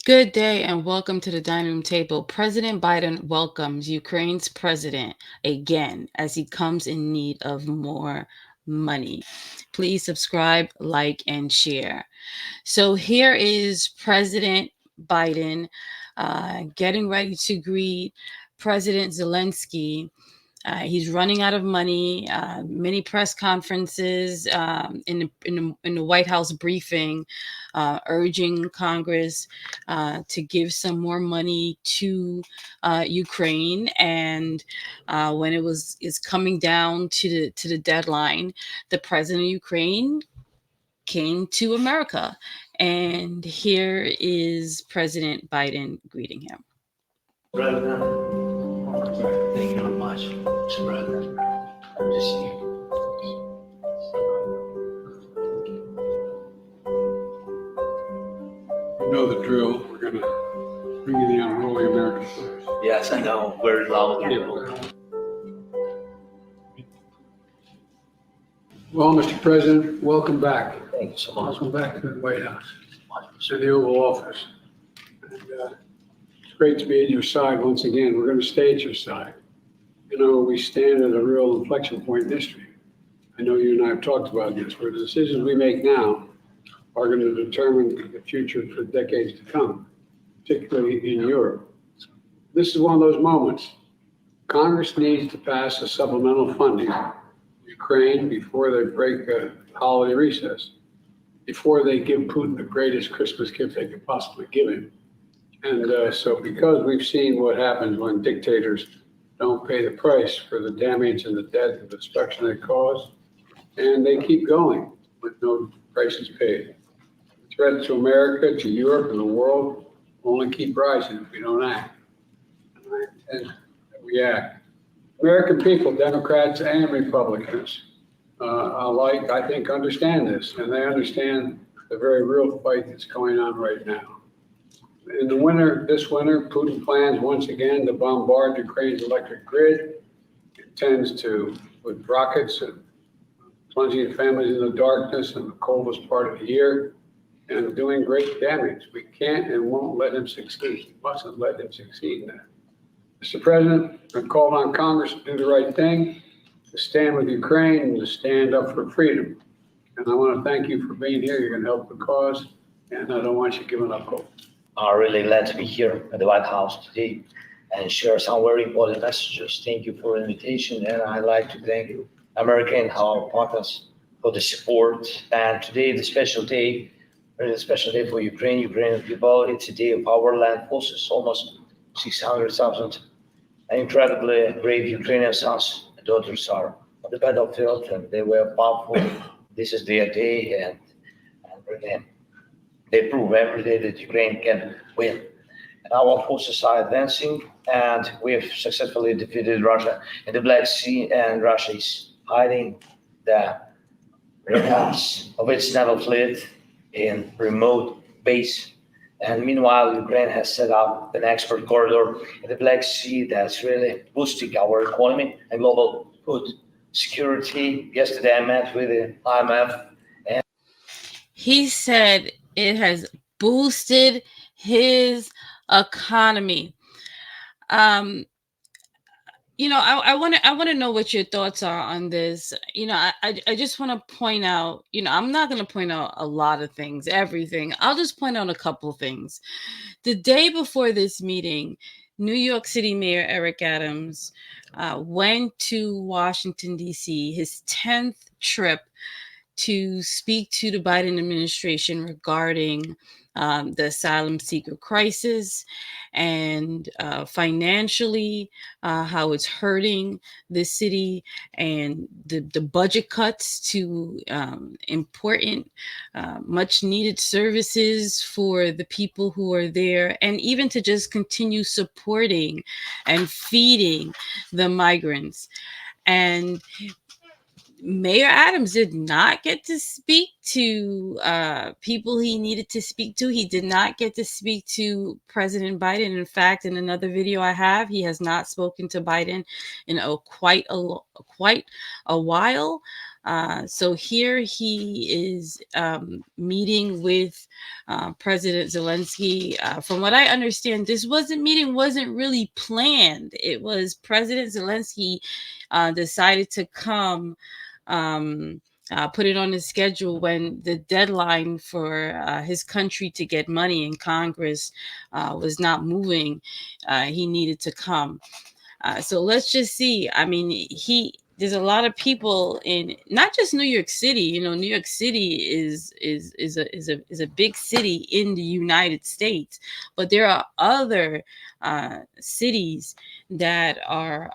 Good day and welcome to the dining room table. President Biden welcomes Ukraine's president again as he comes in need of more money. Please subscribe, like, and share. So here is President Biden getting ready to greet President Zelensky. He's running out of money. Many press conferences in the White House briefing, urging Congress to give some more money to Ukraine. And when it was is coming down to the deadline, the president of Ukraine came to America. And here is President Biden greeting him. President, thank you very much, Mr. President. Good to see you. You know the drill. We're going to bring you the unruly American players. Yes, I know. Very loud people. Well, Mr. President, welcome back. Thank you so much. Welcome back to the White House, to the Oval Office. And, it's great to be at your side once again. We're going to stay at your side. You know, we stand at a real inflection point in history. I know you and I have talked about this, where the decisions we make now are going to determine the future for decades to come, particularly in Europe. This is one of those moments. Congress needs to pass a supplemental funding for Ukraine before they break a holiday recess, before they give Putin the greatest Christmas gift they could possibly give him. And so because we've seen what happens when dictators don't pay the price for the damage and the death and destruction they cause, and they keep going with no prices paid. The threat to America, to Europe, and the world will only keep rising if we don't act. And we act. American people, Democrats and Republicans alike, I think, understand this, and they understand the very real fight that's going on right now. In the winter, this winter, Putin plans once again to bombard Ukraine's electric grid. He intends to, with rockets and plunging families in the darkness in the coldest part of the year and doing great damage. We can't and won't let him succeed. We mustn't let him succeed in that. Mr. President, I called on Congress to do the right thing, to stand with Ukraine and to stand up for freedom. And I want to thank you for being here. You're going to help the cause, and I don't want you giving up hope. I'm really glad to be here at the White House today and share some very important messages. Thank you for the invitation, and I'd like to thank America and our partners for the support. And today, the special day, really a special day for Ukrainian people. It's a day of our land forces, almost 600,000 incredibly brave Ukrainian sons and daughters are on the battlefield, and they were powerful. This is their day, and really, they prove every day that Ukraine can win. And our forces are advancing, and we have successfully defeated Russia in the Black Sea, and Russia is hiding the remnants of its naval fleet in remote base. And meanwhile, Ukraine has set up an export corridor in the Black Sea that's really boosting our economy and global food security. Yesterday, I met with the IMF. And He said it has boosted his economy. I want to know what your thoughts are on this. I just want to point out, I'm not going to point out a lot of things, everything. I'll just point out a couple things. The day before this meeting, New York City Mayor Eric Adams went to Washington, D.C., his 10th trip to speak to the Biden administration regarding the asylum seeker crisis and financially how it's hurting the city and the budget cuts to important, much needed services for the people who are there, and even to just continue supporting and feeding the migrants. And Mayor Adams did not get to speak to people he needed to speak to. He did not get to speak to President Biden. In fact, in another video I have, he has not spoken to Biden in quite a while. So here he is meeting with President Zelensky. From what I understand, this meeting wasn't really planned. It was President Zelensky decided to come. Put it on his schedule when the deadline for his country to get money in Congress was not moving. He needed to come. So let's just see. I mean, there's a lot of people in not just New York City. You know, New York City is a big city in the United States, but there are other cities that are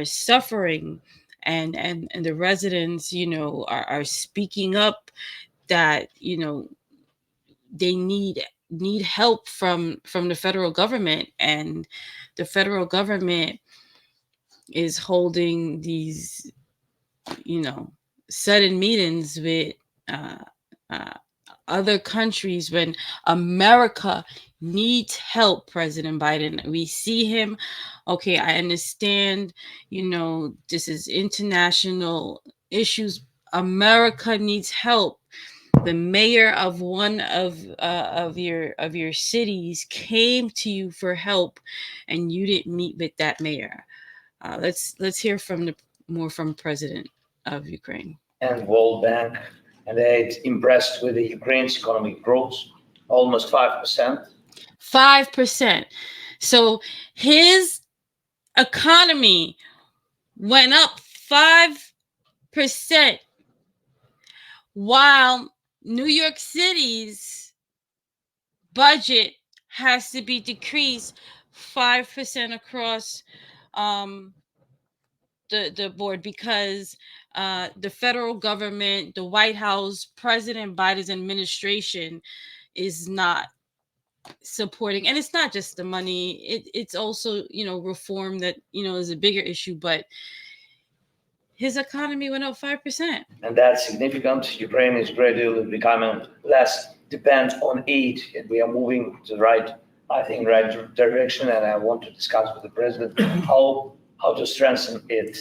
suffering, and the residents, you know, are speaking up that, you know, they need help from the federal government, and the federal government is holding these, you know, sudden meetings with uh, uh, other countries when America needs help. President Biden, we see him. Okay, I understand, you know, this is international issues. America needs help. The mayor of one of your cities came to you for help, and you didn't meet with that mayor. Let's hear more from President of Ukraine. And World Bank, and they're impressed with the Ukraine's economic growth, almost 5%. 5%. So his economy went up 5%, while New York City's budget has to be decreased 5% across the board, because the federal government, the White House, President Biden's administration is not supporting. And it's not just the money, it's also, you know, reform that, you know, is a bigger issue. But his economy went up 5%. And that's significant. Ukraine is gradually becoming less dependent on aid, and we are moving to the right, I think, right direction. And I want to discuss with the president how to strengthen it,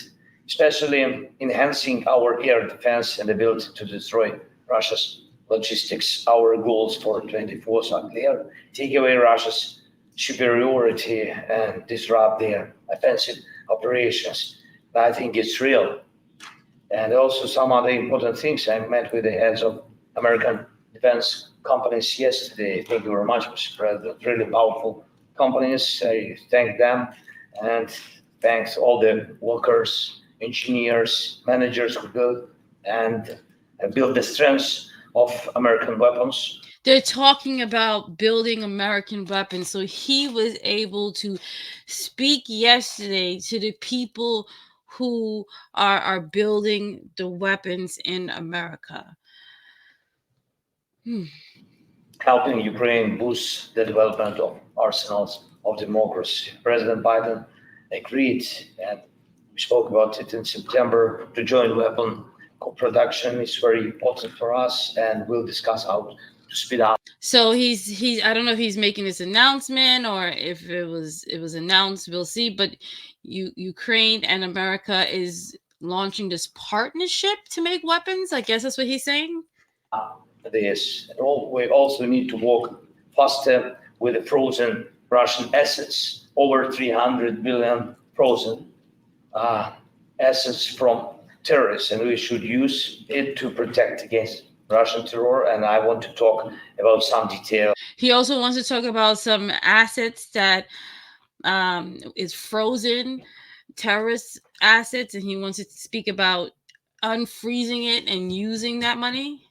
especially in enhancing our air defense and ability to destroy Russia's logistics. Our goals for 24 are clear: take away Russia's superiority and disrupt their offensive operations. I think it's real. And also some other important things. I met with the heads of American defense companies yesterday. Thank you very much, Mr. President. Really powerful companies. I thank them, and thanks all the workers, engineers, managers who build the strengths of American weapons. They're talking about building American weapons. So he was able to speak yesterday to the people who are building the weapons in America. Helping Ukraine boost the development of arsenals of democracy. President Biden agreed, and we spoke about it in September, to joint weapon co-production is very important for us, and we'll discuss how to speed up. So he's I don't know if he's making this announcement or if it was announced. We'll see. But Ukraine and America is launching this partnership to make weapons. I guess that's what he's saying. This. We also need to work faster with the frozen Russian assets, over 300 billion frozen assets from terrorists, and we should use it to protect against Russian terror. And I want to talk about some detail. He also wants to talk about some assets that is frozen, terrorist assets, and he wants to speak about unfreezing it and using that money.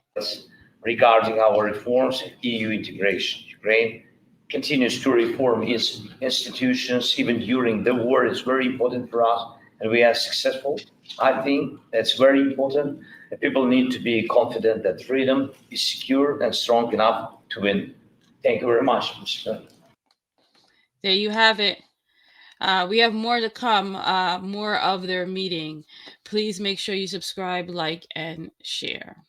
Regarding our reforms and EU integration, Ukraine continues to reform its institutions even during the war. It's very important for us, and we are successful. I think that's very important. People need to be confident that freedom is secure and strong enough to win. Thank you very much, Mr. President. There you have it. We have more to come, more of their meeting. Please make sure you subscribe, like, and share.